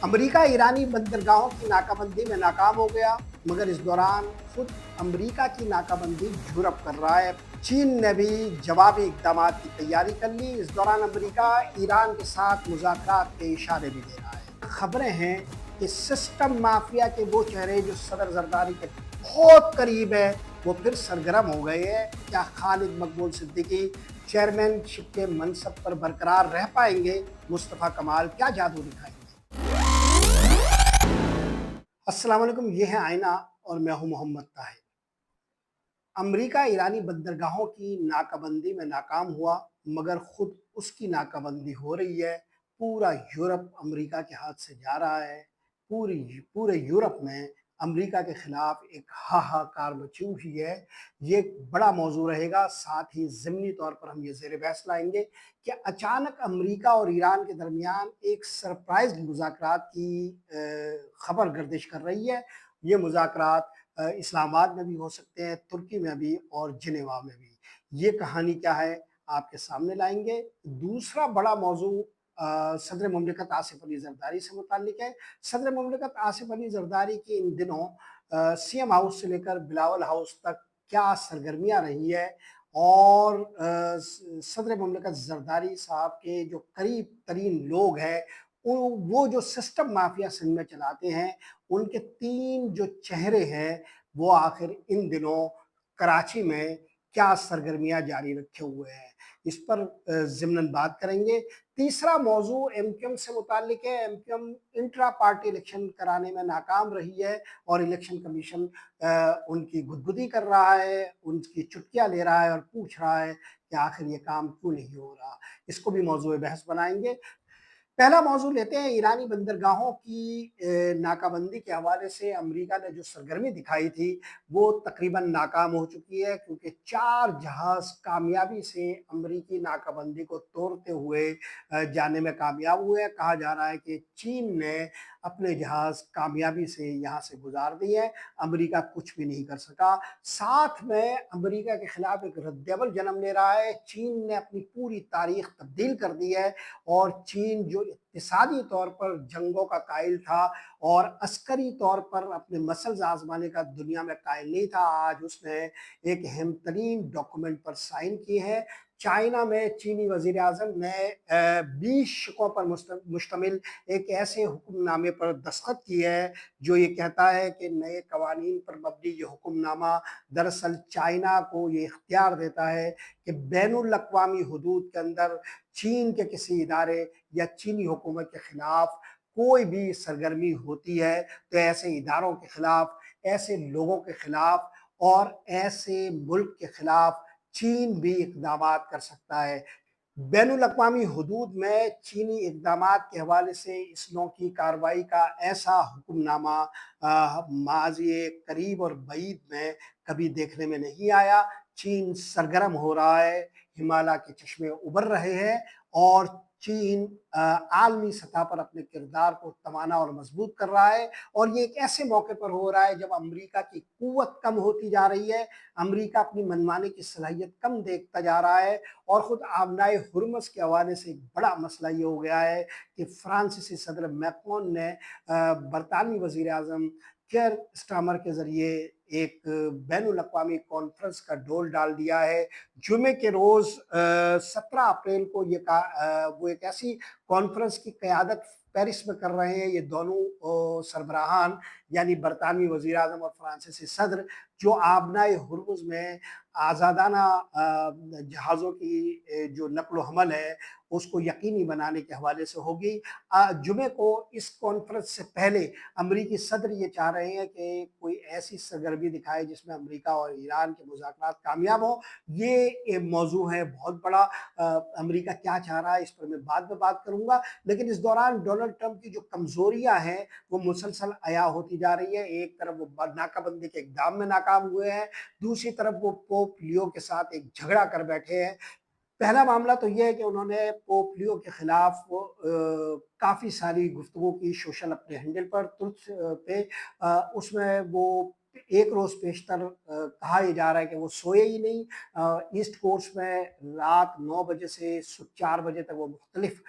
امریکہ ایرانی بندرگاہوں کی ناکہ بندی میں ناکام ہو گیا، مگر اس دوران خود امریکہ کی ناکہ بندی یورپ کر رہا ہے۔ چین نے بھی جوابی اقدامات کی تیاری کر لی۔ اس دوران امریکہ ایران کے ساتھ مذاکرات کے اشارے بھی دے رہا ہے۔ خبریں ہیں کہ سسٹم مافیا کے وہ چہرے جو صدر زرداری کے بہت قریب ہے وہ پھر سرگرم ہو گئے ہیں۔ کیا خالد مقبول صدیقی چیئرمین شپ کے منصب پر برقرار رہ پائیں گے؟ مصطفیٰ کمال کیا جادو دکھائیں گے؟ السلام علیکم، یہ ہے آئینہ اور میں ہوں محمد طاہر۔ امریکہ ایرانی بندرگاہوں کی ناکہ بندی میں ناکام ہوا، مگر خود اس کی ناکہ بندی ہو رہی ہے۔ پورا یورپ امریکہ کے ہاتھ سے جا رہا ہے۔ پورے یورپ میں امریکہ کے خلاف ایک ہاہاکار مچی ہوئی ہے۔ یہ ایک بڑا موضوع رہے گا، ساتھ ہی ضمنی طور پر ہم یہ زیر بحث لائیں گے کہ اچانک امریکہ اور ایران کے درمیان ایک سرپرائز مذاکرات کی خبر گردش کر رہی ہے۔ یہ مذاکرات اسلام آباد میں بھی ہو سکتے ہیں، ترکی میں بھی اور جنیوا میں بھی۔ یہ کہانی کیا ہے آپ کے سامنے لائیں گے۔ دوسرا بڑا موضوع صدر مملکت آصف علی زرداری سے متعلق ہے۔ صدر مملکت آصف علی زرداری کی ان دنوں سی ایم ہاؤس سے لے کر بلاول ہاؤس تک کیا سرگرمیاں رہی ہے، اور صدر مملکت زرداری صاحب کے جو قریب ترین لوگ ہیں وہ جو سسٹم مافیا سندھ میں چلاتے ہیں، ان کے تین جو چہرے ہیں وہ آخر ان دنوں کراچی میں کیا سرگرمیاں جاری رکھے ہوئے ہیں، اس پر ضمناً بات کریں گے۔ تیسرا موضوع ایم کیو ایم سے متعلق ہے۔ M Q M intra party election کرانے میں ناکام رہی ہے اور الیکشن کمیشن ان کی گدگدی کر رہا ہے، ان کی چٹکیاں لے رہا ہے اور پوچھ رہا ہے کہ آخر یہ کام کیوں نہیں ہو رہا۔ اس کو بھی موضوع بحث بنائیں گے۔ پہلا موضوع لیتے ہیں ایرانی بندرگاہوں کی ناکہ بندی کے حوالے سے۔ امریکہ نے جو سرگرمی دکھائی تھی وہ تقریباً ناکام ہو چکی ہے، کیونکہ 4 جہاز کامیابی سے امریکی ناکہ بندی کو توڑتے ہوئے جانے میں کامیاب ہوئے۔ کہا جا رہا ہے کہ چین نے اپنے جہاز کامیابی سے یہاں سے گزار دیے ہیں، امریکہ کچھ بھی نہیں کر سکا۔ ساتھ میں امریکہ کے خلاف ایک رد عمل جنم لے رہا ہے۔ چین نے اپنی پوری تاریخ تبدیل کر دی ہے، اور چین جو اقتصادی طور پر جنگوں کا قائل تھا اور عسکری طور پر اپنے مسلز آزمانے کا دنیا میں قائل نہیں تھا، آج اس نے ایک اہم ترین ڈاکومنٹ پر سائن کی ہے۔ چائنا میں چینی وزیر اعظم نے 20 شقوں پر مشتمل ایک ایسے حکم نامے پر دستخط کی ہے جو یہ کہتا ہے کہ نئے قوانین پر مبنی یہ حکم نامہ دراصل چائنا کو یہ اختیار دیتا ہے کہ بین الاقوامی حدود کے اندر چین کے کسی ادارے یا چینی حکومت کے خلاف کوئی بھی سرگرمی ہوتی ہے تو ایسے اداروں کے خلاف، ایسے لوگوں کے خلاف اور ایسے ملک کے خلاف چین بھی اقدامات کر سکتا ہے۔ بین الاقوامی حدود میں چینی اقدامات کے حوالے سے اس نوع کی کارروائی کا ایسا حکم نامہ ماضی قریب اور بعید میں کبھی دیکھنے میں نہیں آیا۔ چین سرگرم ہو رہا ہے، ہمالیہ کے چشمے ابھر رہے ہیں، اور چین عالمی سطح پر اپنے کردار کو توانا اور مضبوط کر رہا ہے، اور یہ ایک ایسے موقع پر ہو رہا ہے جب امریکہ کی قوت کم ہوتی جا رہی ہے، امریکہ اپنی منمانی کی صلاحیت کم دیکھتا جا رہا ہے، اور خود آبنائے ہرمز کے حوالے سے ایک بڑا مسئلہ یہ ہو گیا ہے کہ فرانسیسی صدر میکرون نے برطانوی وزیر اعظم کیئر سٹارمر کے ذریعے ایک بین الاقوامی کانفرنس کا ڈول ڈال دیا ہے۔ جمعے کے روز 17 اپریل کو وہ ایک ایسی کانفرنس کی قیادت پیرس میں کر رہے ہیں یہ دونوں سربراہان، یعنی برطانوی وزیر اعظم اور فرانسیسی صدر، جو آبنائے ہرمز میں آزادانہ جہازوں کی جو نقل و حمل ہے اس کو یقینی بنانے کے حوالے سے ہوگی۔ جمعے کو اس کانفرنس سے پہلے امریکی صدر یہ چاہ رہے ہیں کہ کوئی ایسی سرگرمی دکھائے جس میں امریکہ اور ایران کے مذاکرات کامیاب ہوں۔ یہ ایک موضوع ہے بہت بڑا، امریکہ کیا چاہ رہا ہے اس پر میں بعد میں بات کروں گا، لیکن اس دوران ڈونلڈ ٹرمپ کی جو کمزوریاں ہیں وہ مسلسل عیاں ہوتی جا رہی ہے۔ ایک طرف وہ ناکہ بندی کے اقدام میں ناکام ہوئے ہیں، دوسری طرف وہ پوپ لیو کے ساتھ ایک جھگڑا کر بیٹھے ہیں۔ پہلا معاملہ تو یہ ہے کہ انہوں نے پوپ لیو کے خلاف کافی ساری گفتگو کی سوشل اپنے ہینڈل پر، ٹروتھ پہ، اس میں وہ एक रोज़ पेशतर कहा ये जा रहा है कि वो सोए ही नहीं। ईस्ट कोस्ट में रात 9 बजे से 4 बजे तक वो मुख्तलिफ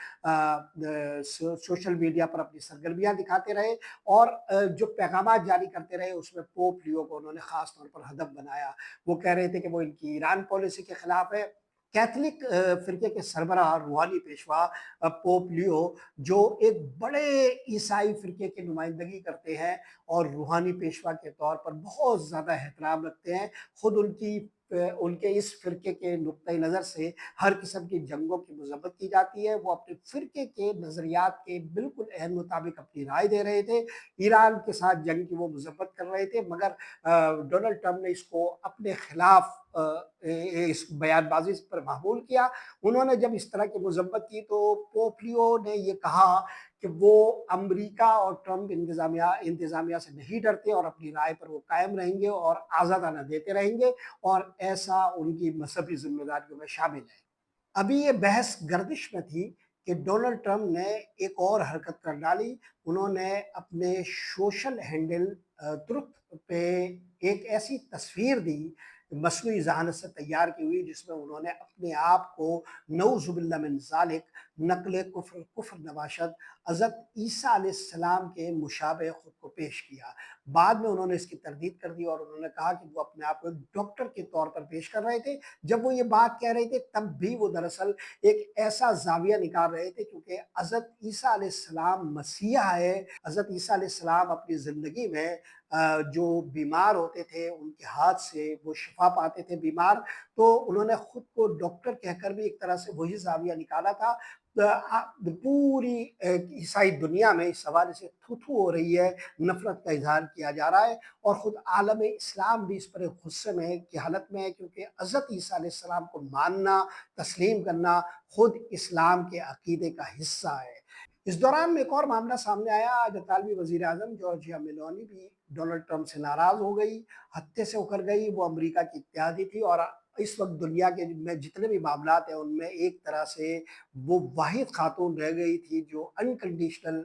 सोशल मीडिया पर अपनी सरगर्मियाँ दिखाते रहे और जो पैगामात जारी करते रहे उसमें पोप लियो को उन्होंने ख़ास तौर पर हदफ बनाया। वो कह रहे थे कि वो इनकी ईरान पॉलिसी के खिलाफ है। कैथलिक फ़िरके के सरबराह रूहानी पेशवा पोप लियो जो एक बड़े ईसाई फ़िरके की नुमाइंदगी करते हैं और रूहानी पेशवा के तौर पर बहुत ज़्यादा एहतराम रखते हैं। खुद उनके इस फ़िरके के नुक्ते नज़र से हर किस्म की जंगों की मज़म्मत की जाती है। वो अपने फ़िरके के नज़रियात के बिल्कुल ऐन मुताबिक अपनी राय दे रहे थे। ईरान के साथ जंग की वो मज़म्मत कर रहे थे मगर डोनाल्ड ट्रंप ने इसको अपने खिलाफ इस बयानबाजी पर महमूल किया। उन्होंने जब इस तरह की मज़म्मत की तो पोप लियो ने ये कहा कि वो अमेरिका और ट्रंप इंतज़ामिया से नहीं डरते और अपनी राय पर वो कायम रहेंगे और आज़ादाना देते रहेंगे और ऐसा उनकी मज़हबी ज़िम्मेदारियों में शामिल है। अभी ये बहस गर्दिश में थी कि डोनाल्ड ट्रंप ने एक और हरकत कर डाली। उन्होंने अपने सोशल हैंडल ट्रुथ पे एक ऐसी तस्वीर दी, मसनूई ज़हानत से तैयार की हुई जिसमें उन्होंने अपने आप को नऊज़ुबिल्लाह मिन ज़ालिक नक़्ल कुफ़्र कुफ़्र नवाशद हज़रत ईसा अलैहिस्सलाम के मुशाबे खुद को पेश किया। बाद में उन्होंने इसकी तरदीद कर दी और उन्होंने कहा कि वो अपने आप को एक डॉक्टर के तौर पर पेश कर रहे थे। जब वो ये बात कह रहे थे तब भी वो दरअसल एक ऐसा ज़ाविया निकाल रहे थे क्योंकि हज़रत ईसा अलैहिस्सलाम मसीहा है। हज़रत ईसा अलैहिस्सलाम अपनी ज़िंदगी में जो बीमार होते थे उनके हाथ से वो शिफा पाते थे बीमार, तो उन्होंने खुद को डॉक्टर कहकर भी एक तरह से वही ज़ाविया निकाला था। पूरी ईसाई दुनिया में इस हवाले से थू-थू हो रही है, नफ़रत का इज़हार किया जा रहा है और ख़ुद आलम इस्लाम भी इस पर एक गुस्से में की हालत में है क्योंकि हज़रत ईसा अलैहिस्सलाम को मानना, तस्लीम करना खुद इस्लाम के अक़ीदे का हिस्सा है। इस दौरान एक और मामला सामने आया। आज इतालवी वज़ीर-ए-आज़म जॉर्जिया मेलोनी भी डोनाल्ड ट्रंप से नाराज़ हो गई, हत्थे से उकर गई। वो अमेरिका की इत्तेहादी थी और इस वक़्त दुनिया के में जितने भी मामलात हैं उनमें एक तरह से वो वाहिद खातून रह गई थी जो अनकंडीशनल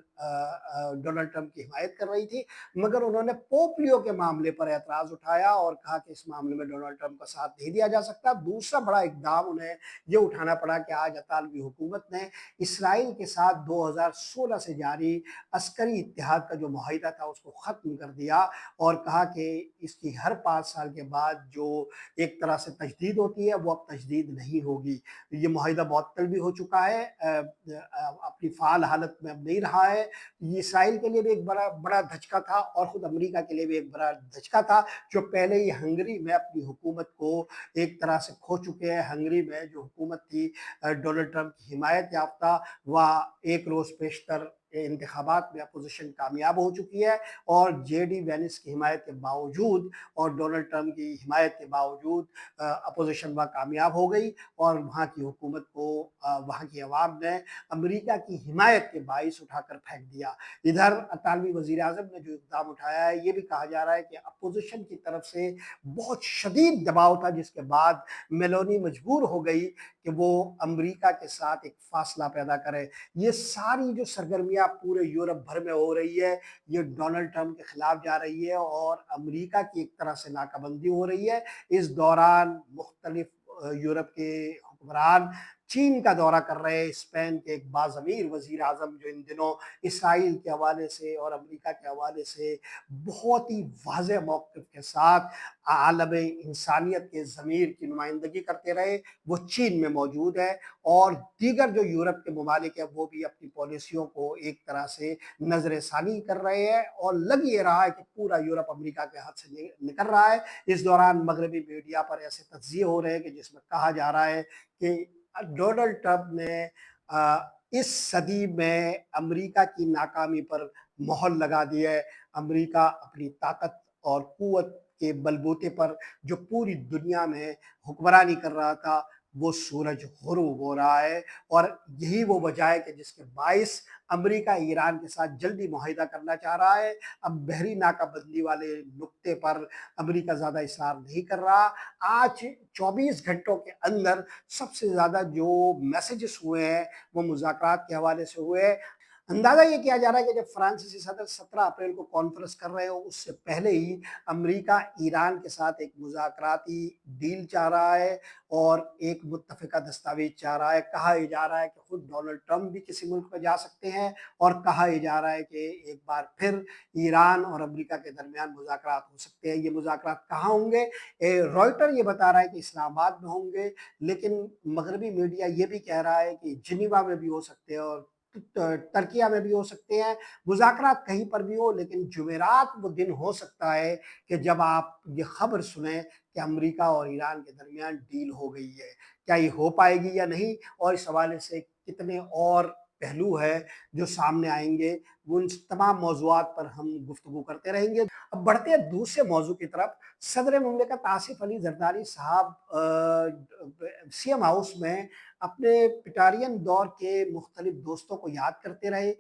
डोनाल्ड ट्रंप की हिमायत कर रही थी। मगर उन्होंने पोप लियो के मामले पर एतराज़ उठाया और कहा कि इस मामले में डोनाल्ड ट्रंप का साथ नहीं दिया जा सकता। दूसरा बड़ा इक़दाम उन्हें ये उठाना पड़ा कि आज इतालवी हुकूमत ने इसराइल के साथ 2016 से जारी अस्करी इत्तेहाद का जो मुआहिदा था उसको ख़त्म कर दिया और कहा कि इसकी हर 5 साल के बाद जो एक तरह से तजदीद होती है वो अब तजदीद नहीं होगी। ये मुआहिदा मुअत्तल भी हो चुका है, अपनी फ़ाल हालत में अब नहीं रहा है। ये इसराइल के लिए भी एक बड़ा बड़ा धचका था और ख़ुद अमेरिका के लिए भी एक बड़ा धचका था, जो पहले ही हंगरी में अपनी हुकूमत को एक तरह से खो चुके हैं। हंगरी में जो हुकूमत थी डोनाल्ड ट्रंप की हिमायत याफ्ता, वह एक रोज़ पेशतर इंतखाबात में अपोज़िशन कामयाब हो चुकी है और जेडी वेनिस की हिमायत के बावजूद और डोनाल्ड ट्रंप की हिमायत के बावजूद अपोज़िशन वहाँ कामयाब हो गई और वहाँ की हुकूमत को वहाँ की अवाम ने अमेरिका की हिमायत के बाइस उठाकर फेंक दिया। इधर इतालवी वज़ीर-ए-आज़म ने जो इक़दाम उठाया है, ये भी कहा जा रहा है कि अपोज़िशन की तरफ से बहुत शदीद दबाव था जिसके बाद मेलोनी मजबूर हो गई कि वो अमेरिका के साथ एक फ़ासला पैदा करे। ये सारी जो सरगर्मियाँ पूरे यूरोप भर में हो रही है, ये डोनाल्ड ट्रंप के खिलाफ जा रही है और अमेरिका की एक तरह से नाकाबंदी हो रही है। इस दौरान मुख्तलिफ यूरोप के हुक्मरान चीन का दौरा कर रहे हैं। स्पेन के एक बाज़मीर वज़ीर-ए-आज़म जो इन दिनों इसराइल के हवाले से और अमेरिका के हवाले से बहुत ही वाज़ेह मौक़िफ़ के साथ आलम इंसानियत के ज़मीर की नुमाइंदगी करते रहे, वो चीन में मौजूद है और दीगर जो यूरोप के ममालिक हैं वो भी अपनी पॉलिसियों को एक तरह से नज़र-ए-सानी कर रहे हैं और लग ये रहा है कि पूरा यूरोप अमेरिका के हाथ से निकल रहा है। इस दौरान मगरबी मीडिया पर ऐसे तज्ज़िये हो रहे हैं कि जिसमें कहा जा रहा है कि डोनाल्ड ट्रंप ने इस सदी में अमेरिका की नाकामी पर मोहर लगा दी है। अमेरिका अपनी ताकत और क़ुव्वत के बलबूते पर जो पूरी दुनिया में हुक्मरानी कर रहा था, वो सूरज ग़ुरूब हो रहा है और यही वो वजह है कि जिसके बाइस अमेरिका ईरान के साथ जल्दी मुआहिदा करना चाह रहा है। अब बहरी नाकाबंदी वाले नुक्ते पर अमेरिका ज़्यादा इसार नहीं कर रहा। आज 24 घंटों के अंदर सबसे ज़्यादा जो मैसेजेस हुए हैं, वो मुज़ाकरात के हवाले से हुए हैं। अंदाजा ये किया जा रहा है कि जब फ्रांसीसी सदर 17 अप्रैल को कॉन्फ्रेंस कर रहे हो, उससे पहले ही अमेरिका ईरान के साथ एक मुज़ाकराती डील चाह रहा है और एक मुत्तफ़िका दस्तावेज़ चाह रहा है। कहा ये जा रहा है कि खुद डोनाल्ड ट्रंप भी किसी मुल्क में जा सकते हैं और कहा ये जा रहा है कि एक बार फिर ईरान और अमेरिका के दरमियान मुज़ाकरात हो सकते हैं। ये मुज़ाकरात कहाँ होंगे? रॉयटर ये बता रहा है कि इस्लामाबाद में होंगे, लेकिन मगरबी मीडिया ये भी कह रहा है कि जिनीवा में भी हो सकते हैं और टर्किया में भी हो सकते हैं। मुज़ाकरात कहीं पर भी हो, लेकिन जुमेरात वो दिन हो सकता है कि जब आप ये खबर सुनें कि अमेरिका और ईरान के दरमियान डील हो गई है। क्या ये हो पाएगी या नहीं, और इस हवाले से कितने और पहलू है जो सामने आएंगे, उन तमाम मौज़ूआत पर हम गुफ्तगू करते रहेंगे। अब बढ़ते हैं दूसरे मौजू की तरफ। सदर मुमलिकत आसिफ अली जरदारी साहब सीएम हाउस में अपने पिटारियन दौर के मुख्तलिफ दोस्तों को याद करते रहे।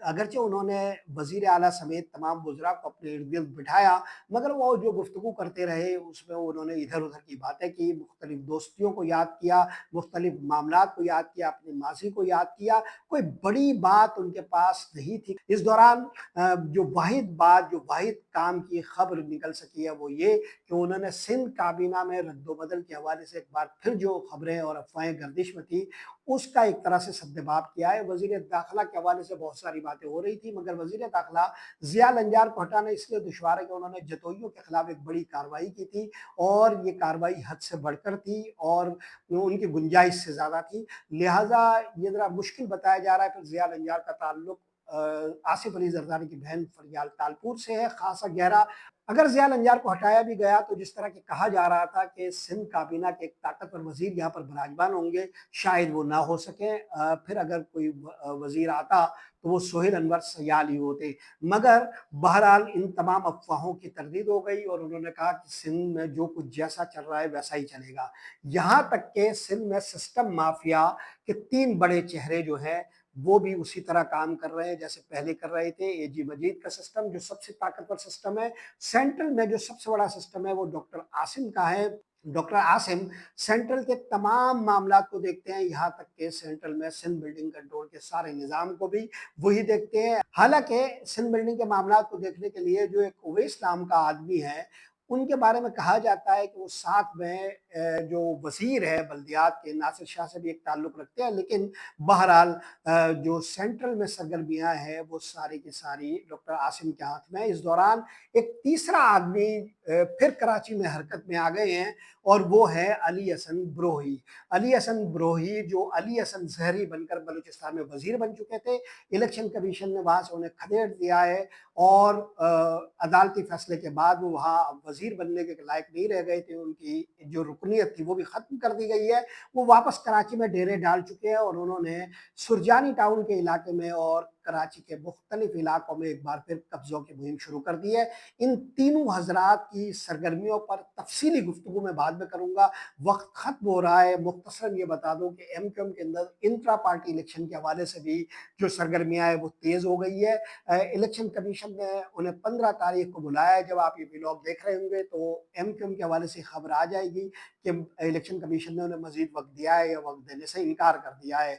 अगरचे उन्होंने वज़ीर आला समेत तमाम वज़रा को अपने इर्द गिर्द बिठाया, मगर वो जो गुफ्तगू करते रहे उसमें उन्होंने इधर उधर की बातें की, मुख्तलिफ दोस्तियों को याद किया, मुख्तलिफ मामलात को याद किया, अपने माजी को याद किया। कोई बड़ी बात उनके पास नहीं थी। इस दौरान जो वाहिद बात, जो वाहिद काम की खबर निकल सकी है वो ये कि उन्होंने सिंध काबीना में रद्दोबदल के हवाले से एक बार फिर जो खबरें और अफवाहें गर्दिश में थी, उसका एक तरह से सद्देबाब किया है। वज़ीर दाखिला के हवाले से बहुत सारी बातें हो रही थी, मगर वज़ीर दाखिला ज़िया लंजार को हटाना इसलिए दुश्वार है कि उन्होंने जतोइयों के खिलाफ एक बड़ी कार्रवाई की थी और ये कार्रवाई हद से बढ़कर थी और उनकी गुंजाइश से ज़्यादा थी। लिहाजा ये ज़रा मुश्किल बताया जा रहा है। फिर ज़िया लंजार का ताल्लुक आसिफ अली जरदारी की बहन फरियाल तालपुर से है, खासा गहरा। अगर ज़िया लंजार को हटाया भी गया तो जिस तरह की कहा जा रहा था कि सिंध काबीना के एक ताकतवर वज़ीर यहाँ पर विराजमान होंगे, शायद वो ना हो सके। फिर अगर कोई वज़ीर आता तो वो सोहेल अनवर सयाल ही होते। मगर बहरहाल इन तमाम अफवाहों की तरदीद हो गई और उन्होंने कहा कि सिंध में जो कुछ जैसा चल रहा है वैसा ही चलेगा। यहाँ तक के सिंध में सिस्टम माफिया के 3 बड़े चेहरे जो हैं वो भी उसी तरह काम कर रहे हैं जैसे पहले कर रहे थे। एजी मजीद का सिस्टम जो सबसे ताकतवर सिस्टम है, सेंट्रल में जो सबसे बड़ा सिस्टम है वो डॉक्टर आसिम का है। डॉक्टर आसिम सेंट्रल के तमाम मामलात को देखते हैं, यहाँ तक के सेंट्रल में सिंध बिल्डिंग कंट्रोल के सारे निज़ाम को भी वही देखते हैं। हालांकि सिंध बिल्डिंग के मामलात को देखने के लिए जो एक उवैस नाम का आदमी है, उनके बारे में कहा जाता है कि वो साथ में जो वज़ीर है बल्दियात के नासिर शाह से भी एक ताल्लुक़ रखते हैं, लेकिन बहरहाल जो सेंट्रल में सरगर्मियाँ हैं वो सारी की सारी डॉक्टर आसिम के हाथ में है। इस दौरान एक तीसरा आदमी फिर कराची में हरकत में आ गए हैं और वो है अली हसन ब्रोही। अली हसन ब्रोही जो अली हसन ज़हरी बनकर बलूचिस्तान में वज़ीर बन चुके थे, इलेक्शन कमीशन ने वहाँ से उन्हें खदेड़ दिया है और अदालती फैसले के बाद वो वहाँ वज़ीर बनने के लायक नहीं रह गए थे। उनकी जो रुकनीत थी वो भी ख़त्म कर दी गई है। वो वापस कराची में डेरे डाल चुके हैं और उन्होंने सुरजानी टाउन के इलाके में और कराची के मुख्तलिफ इलाकों में एक बार फिर कब्ज़ों की मुहिम शुरू कर दी है। इन तीनों हज़रात की सरगर्मियों पर तफसीली गुफ्तगू मैं बाद में करूँगा, वक्त ख़त्म हो रहा है। मुख्तसरन ये बता दूँ कि एमक्यूएम के अंदर इंट्रा पार्टी इलेक्शन के हवाले से भी जो सरगर्मियाँ हैं वो तेज़ हो गई है। इलेक्शन कमीशन ने उन्हें 15 तारीख को बुलाया है। जब आप ये व्लॉग देख रहे होंगे तो एमक्यूएम के हवाले से खबर आ जाएगी कि इलेक्शन कमीशन ने उन्हें मज़ीद वक्त दिया है या वक्त देने से इनकार कर दिया है।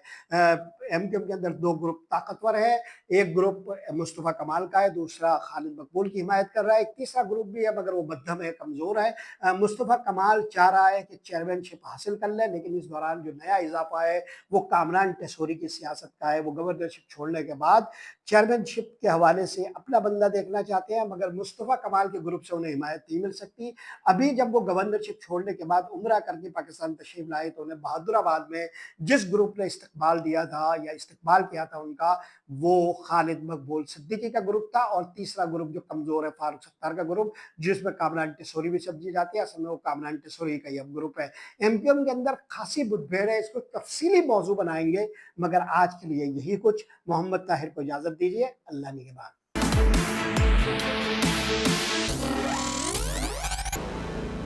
एमक्यूएम के अंदर 2 ग्रुप ताकतवर है, एक ग्रुप मुस्तफ़ा कमाल का है, दूसरा खालिद मकबूल की हिमायत कर रहा है, एक तीसरा ग्रुप भी है मगर वो मध्यम है, कमज़ोर है। मुस्तफ़ा कमाल चाह रहा है कि चेयरमैनशिप हासिल कर ले, लेकिन इस दौरान जो नया इजाफा है वो कामरान टेसोरी की सियासत का है। वो गवर्नरशिप छोड़ने के बाद चेयरमैनशिप के हवाले से अपना बंदा देखना चाहते हैं, मगर मुस्तफ़ा कमाल के ग्रुप से उन्हें हिमायत नहीं मिल सकती। अभी जब वो गवर्नरशिप छोड़ने के बाद उम्रा करके पाकिस्तान तशरीफ लाए तो उन्हें बहादुराबाद में जिस ग्रुप ने इस्तकबाल दिया था या इस्तकबाल किया था उनका, वो खालिद मकबूल सिद्दीकी का ग्रुप था और तीसरा ग्रुप जो कमज़ोर है फारूक सत्तार का ग्रुप, जिसमें कामरान टेसोरी भी समझी जाती है। असल में वो कामरान टेसोरी का ही अब ग्रुप है। एमक्यूएम के अंदर खासी मुठभेड़ है, इसको तफसीली मौजू बनाएंगे, मगर आज के लिए यही कुछ। मोहम्मद ताहिर को इजाज़त दीजिए, अल्लाह निगहबान।